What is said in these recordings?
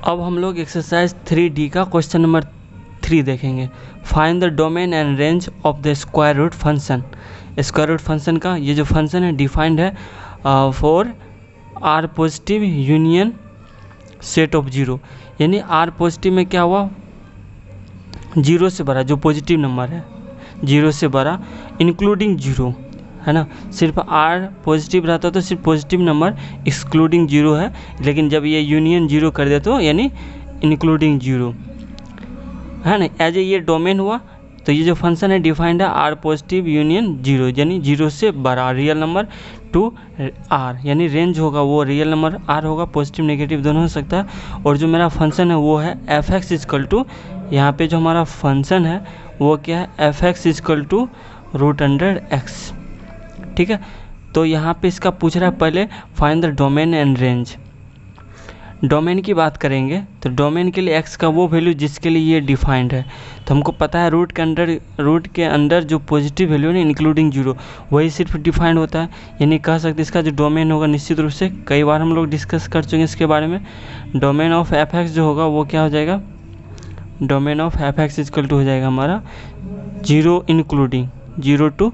अब हम लोग एक्सरसाइज 3D का क्वेश्चन नंबर 3 देखेंगे। Find the domain and range of the square root function. Square root function का ये जो फंक्शन है डिफाइंड है for R positive union set of zero, यानी आर पॉजिटिव में क्या हुआ, जीरो से बड़ा जो पॉजिटिव नंबर है, जीरो से बड़ा इंक्लूडिंग जीरो है ना। सिर्फ आर पॉजिटिव रहता तो सिर्फ पॉजिटिव नंबर एक्सक्लूडिंग जीरो है, लेकिन जब ये यूनियन जीरो कर दे तो यानी इंक्लूडिंग जीरो है ना। एज ए ये डोमेन हुआ, तो ये जो फंक्शन है डिफाइंड है आर पॉजिटिव यूनियन जीरो, यानी जीरो से बड़ा रियल नंबर टू आर, यानी रेंज होगा वो रियल नंबर आर होगा, पॉजिटिव नेगेटिव दोनों हो सकता है। और जो मेरा फंक्शन है वो है एफ एक्स इजकल टू, यहाँ पे जो हमारा फंक्शन है वो क्या है, f x equal to root under x. ठीक है, तो यहाँ पे इसका पूछ रहा है पहले find the domain and range. Domain की बात करेंगे तो डोमेन के लिए x का वो वैल्यू जिसके लिए ये डिफाइंड है, तो हमको पता है रूट के अंदर जो पॉजिटिव वैल्यू है इंक्लूडिंग जीरो वही सिर्फ डिफाइंड होता है, यानी कह सकते इसका जो डोमेन होगा निश्चित रूप से कई बार हम लोग डिस्कस कर चुके हैं इसके बारे में। डोमेन ऑफ एफ एक्स जो होगा वो क्या हो जाएगा, domain of f x equal to हो जाएगा हमारा जीरो इंक्लूडिंग जीरो टू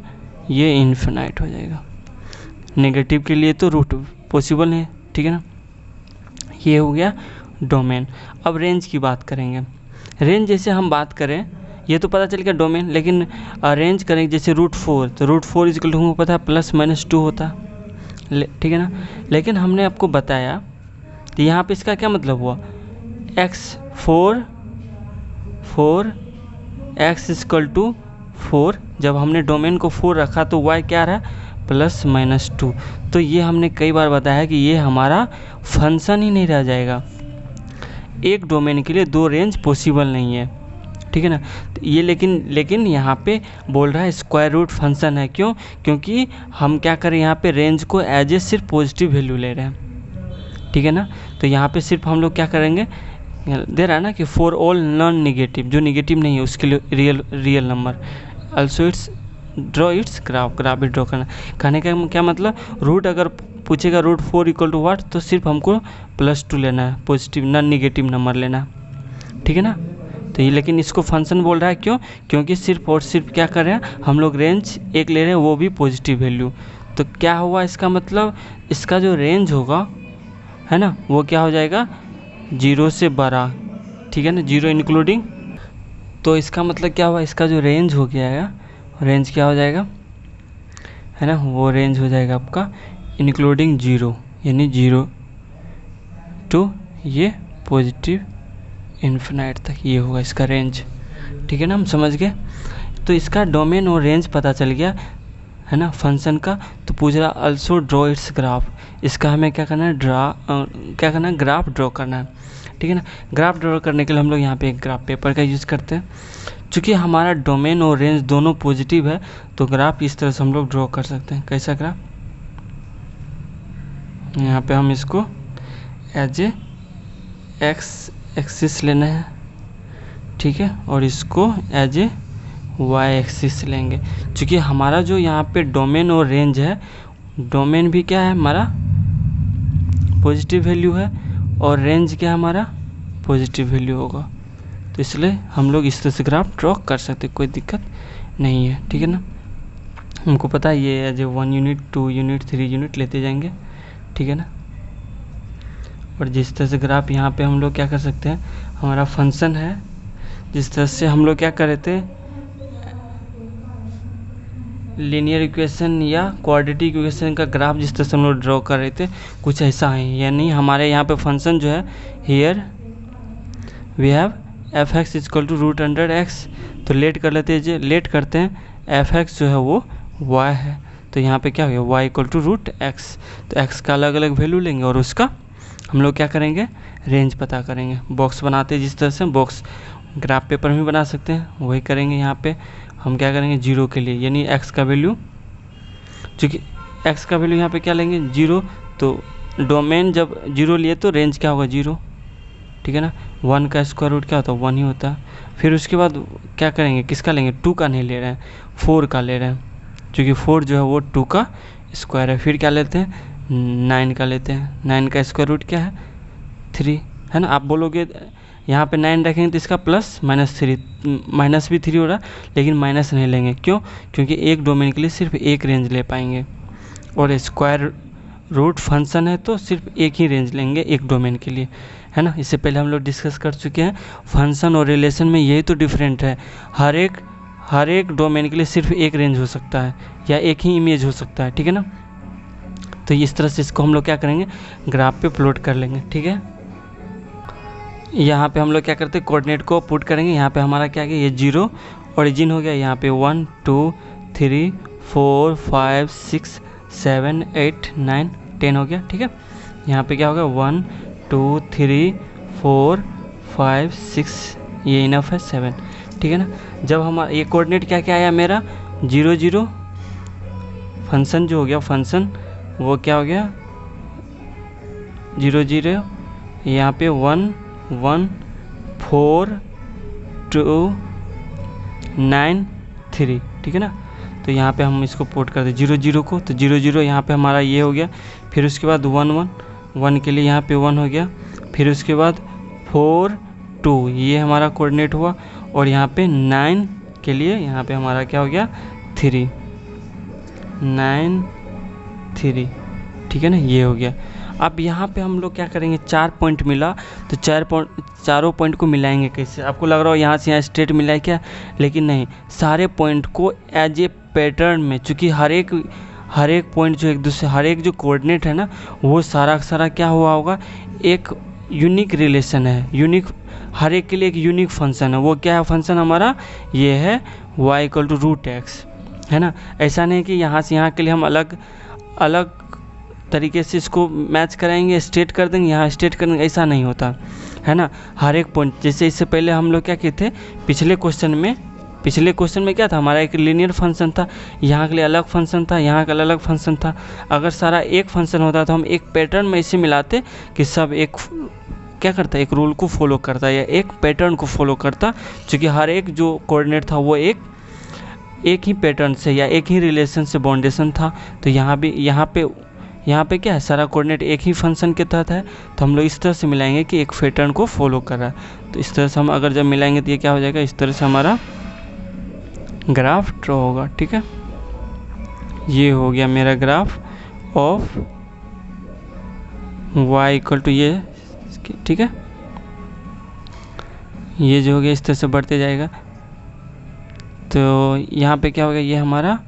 ये इन्फिनाइट हो जाएगा। नेगेटिव के लिए तो रूट पॉसिबल है, ठीक है ना। ये हो गया डोमेन। अब रेंज की बात करेंगे। रेंज जैसे हम बात करें, ये तो पता चल गया डोमेन, लेकिन रेंज करेंगे जैसे रूट फोर, तो रूट फोर इजकल टू हमको पता है प्लस माइनस टू होता है, ठीक है ना। लेकिन हमने आपको बताया तो यहाँ पे इसका क्या मतलब हुआ, x four x equal to four, जब हमने डोमेन को 4 रखा तो y क्या रहा, प्लस माइनस टू। तो ये हमने कई बार बताया कि ये हमारा फंक्शन ही नहीं रह जाएगा, एक डोमेन के लिए दो रेंज पॉसिबल नहीं है, ठीक है ना। तो ये लेकिन यहाँ पे बोल रहा है स्क्वायर रूट फंक्शन है, क्यों, क्योंकि हम क्या करें यहाँ पे रेंज को एज ए सिर्फ पॉजिटिव वैल्यू ले रहे हैं, ठीक है ना। तो यहाँ पे सिर्फ हम लोग क्या करेंगे, दे रहा है ना कि फॉर ऑल नॉन निगेटिव, जो निगेटिव नहीं है उसके लिए real number, also it's draw it's graph भी ड्रॉ करना। कहने का क्या मतलब, रूट अगर पूछेगा रूट फोर इक्वल टू वाट, तो सिर्फ हमको प्लस टू लेना है, पॉजिटिव नॉन निगेटिव नंबर लेना है, ठीक है ना। तो ये लेकिन इसको फंक्शन बोल रहा है, क्यों, क्योंकि सिर्फ और सिर्फ क्या कर रहे हैं हम लोग, रेंज एक ले रहे हैं वो भी पॉजिटिव वैल्यू। तो क्या हुआ इसका मतलब, इसका जो रेंज होगा है ना वो क्या हो जाएगा, जीरो से बड़ा, ठीक है ना, जीरो इंक्लूडिंग। तो इसका मतलब क्या हुआ, इसका जो रेंज हो गया है, रेंज क्या हो जाएगा है ना, वो रेंज हो जाएगा आपका इंक्लूडिंग जीरो, यानी जीरो टू ये पॉजिटिव इन्फिनाइट तक, ये होगा इसका रेंज, ठीक है ना, हम समझ गए। तो इसका डोमेन और रेंज पता चल गया है ना फंक्शन का। तो पूछ रहा अल्सो ड्रॉ इट्स ग्राफ, इसका हमें क्या करना है, क्या करना है, ग्राफ ड्रॉ करना है, ठीक है ना। ग्राफ ड्रॉ करने के लिए हम लोग यहाँ पे एक ग्राफ पेपर का यूज़ करते हैं। चूँकि हमारा डोमेन और रेंज दोनों पॉजिटिव है, तो ग्राफ इस तरह से हम लोग ड्रॉ कर सकते हैं। कैसा ग्राफ, यहाँ पे हम इसको एज ए एक्स एक्सिस लेना है, ठीक है, और इसको एज ए वाई एक्सिस लेंगे। चूँकि हमारा जो यहाँ पे डोमेन और रेंज है, डोमेन भी क्या है हमारा पॉजिटिव वैल्यू है, और रेंज क्या हमारा पॉजिटिव वैल्यू होगा, तो इसलिए हम लोग इस तरह से ग्राफ ड्रॉ कर सकते, कोई दिक्कत नहीं है, ठीक है ना। हमको पता है ये as a 1 unit 2 unit 3 unit लेते जाएंगे, ठीक है ना। और जिस तरह से ग्राफ यहाँ पे हम लोग क्या कर सकते हैं, हमारा फंक्शन है, जिस तरह से हम लोग क्या कर रहे थे, लीनियर इक्वेशन या क्वाड्रेटिक इक्वेशन का ग्राफ जिस तरह से हम लोग ड्रॉ कर रहे थे, कुछ ऐसा है। यानी हमारे यहाँ पे फंक्शन जो है, here we have f x equal to root under x, तो लेट कर लेते हैं, लेट करते हैं, एफ एक्स जो है वो वाई है, तो यहाँ पे क्या हो गया, y equal to root x. तो एक्स का अलग अलग वैल्यू लेंगे और उसका हम लोग क्या करेंगे, रेंज पता करेंगे। बॉक्स बनाते हैं जिस तरह से, बॉक्स ग्राफ पेपर में बना सकते हैं, वही करेंगे। यहाँ पे हम क्या करेंगे, जीरो के लिए, यानी एक्स का वैल्यू, चूँकि एक्स का वैल्यू यहाँ पे क्या लेंगे, जीरो, तो डोमेन जब जीरो लिए तो रेंज क्या होगा, जीरो, ठीक है ना। 1 का स्क्वायर रूट क्या होता है, 1 ही होता है। फिर उसके बाद क्या करेंगे, किसका लेंगे, 2 का नहीं ले रहे हैं, 4 का ले रहे हैं, क्योंकि 4 जो है वो 2 का स्क्वायर है। फिर क्या लेते हैं, 9 का लेते हैं, 9 का स्क्वायर रूट क्या है, 3 है ना। आप बोलोगे यहाँ पे 9 रखेंगे तो इसका प्लस -3, माइनस भी 3 हो रहा, लेकिन माइनस नहीं लेंगे। क्यों? क्योंकि एक डोमेन के लिए सिर्फ एक रेंज ले पाएंगे, और स्क्वायर रूट फंक्शन है तो सिर्फ एक ही रेंज लेंगे एक डोमेन के लिए, है ना। इससे पहले हम लोग डिस्कस कर चुके हैं। फंक्शन और रिलेशन में यही तो डिफरेंट है, हर एक डोमेन के लिए सिर्फ एक रेंज हो सकता है या एक ही इमेज हो सकता है, ठीक है ना। तो इस तरह से इसको हम लोग क्या करेंगे, ग्राफ पे प्लॉट कर लेंगे, ठीक है। यहाँ पे हम लोग क्या करते हैं, कोऑर्डिनेट को पुट करेंगे। यहाँ पे हमारा क्या गया, ये 0 ओरिजिन हो गया। यहाँ पे 1 2 3 4 5 6 7 8 9 10 हो गया, ठीक है। यहाँ पे क्या होगा, 1 2 3 4 5 6, ये इनफ है 7, ठीक है ना। जब हमारा ये कोऑर्डिनेट क्या क्या आया मेरा, 0 0, फंक्शन जो हो गया, फंक्शन वो क्या हो गया 0 0, यहाँ पे 1 1 4 2 9 3, ठीक है ना। तो यहाँ पे हम इसको पोर्ट कर दे 0 0 को, तो 0 0 यहाँ पे हमारा ये हो गया। फिर उसके बाद 1 1 1 के लिए यहाँ पे 1 हो गया। फिर उसके बाद 4 2, ये हमारा कोऑर्डिनेट हुआ। और यहाँ पे 9 के लिए यहाँ पे हमारा क्या हो गया, 3 9 3, ठीक है ना, ये हो गया। अब यहाँ पे हम लोग क्या करेंगे, 4 पॉइंट मिला तो चारों पॉइंट को मिलाएंगे कैसे। आपको लग रहा हो यहाँ से यहाँ स्ट्रेट मिला है क्या, लेकिन नहीं, सारे पॉइंट को एज ए पैटर्न में, चूँकि हर एक पॉइंट जो एक दूसरे, हर एक जो कोऑर्डिनेट है ना, वो सारा क्या हुआ होगा, एक यूनिक रिलेशन है, यूनिक, हर एक के लिए एक यूनिक फंक्शन है। वो क्या है फंक्शन हमारा, ये है y = √x, है ना। ऐसा नहीं कि यहाँ से यहाँ के लिए हम अलग तरीके से इसको मैच कराएंगे, स्ट्रेट कर देंगे, यहाँ स्ट्रेट कर देंगे, ऐसा नहीं होता, है ना। हर एक पॉइंट, जैसे इससे पहले हम लोग क्या किए थे, पिछले क्वेश्चन में क्या था, हमारा एक लीनियर फंक्शन था, यहाँ के लिए अलग फंक्शन था, यहाँ का अलग फंक्शन था। अगर सारा एक फंक्शन होता तो हम एक पैटर्न में इसे मिलाते कि सब एक क्या करता, एक रूल को फॉलो करता या एक पैटर्न को फॉलो करता, क्योंकि हर एक जो कोऑर्डिनेट था वो एक ही पैटर्न से या एक ही रिलेशन से बाउंडेशन था। तो यहाँ पे क्या है, सारा कोऑर्डिनेट एक ही फंक्शन के तहत है, तो हम लोग इस तरह से मिलाएंगे कि एक पैटर्न को फॉलो कर रहा है। तो इस तरह से हम अगर जब मिलाएंगे तो ये क्या हो जाएगा, इस तरह से हमारा ग्राफ ड्रॉ होगा, ठीक है। ये हो गया मेरा ग्राफ ऑफ y = ये, ठीक है। ये जो हो गया इस तरह से बढ़ते जाएगा। तो यहाँ पे क्या हो गया, ये हमारा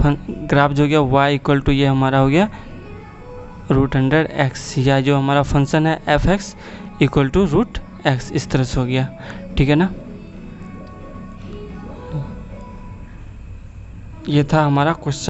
ग्राफ जो हो गया y = ये हमारा हो गया √x, या जो हमारा फंक्शन है f(x) = √x, इस तरह से हो गया, ठीक है ना। ये था हमारा क्वेश्चन।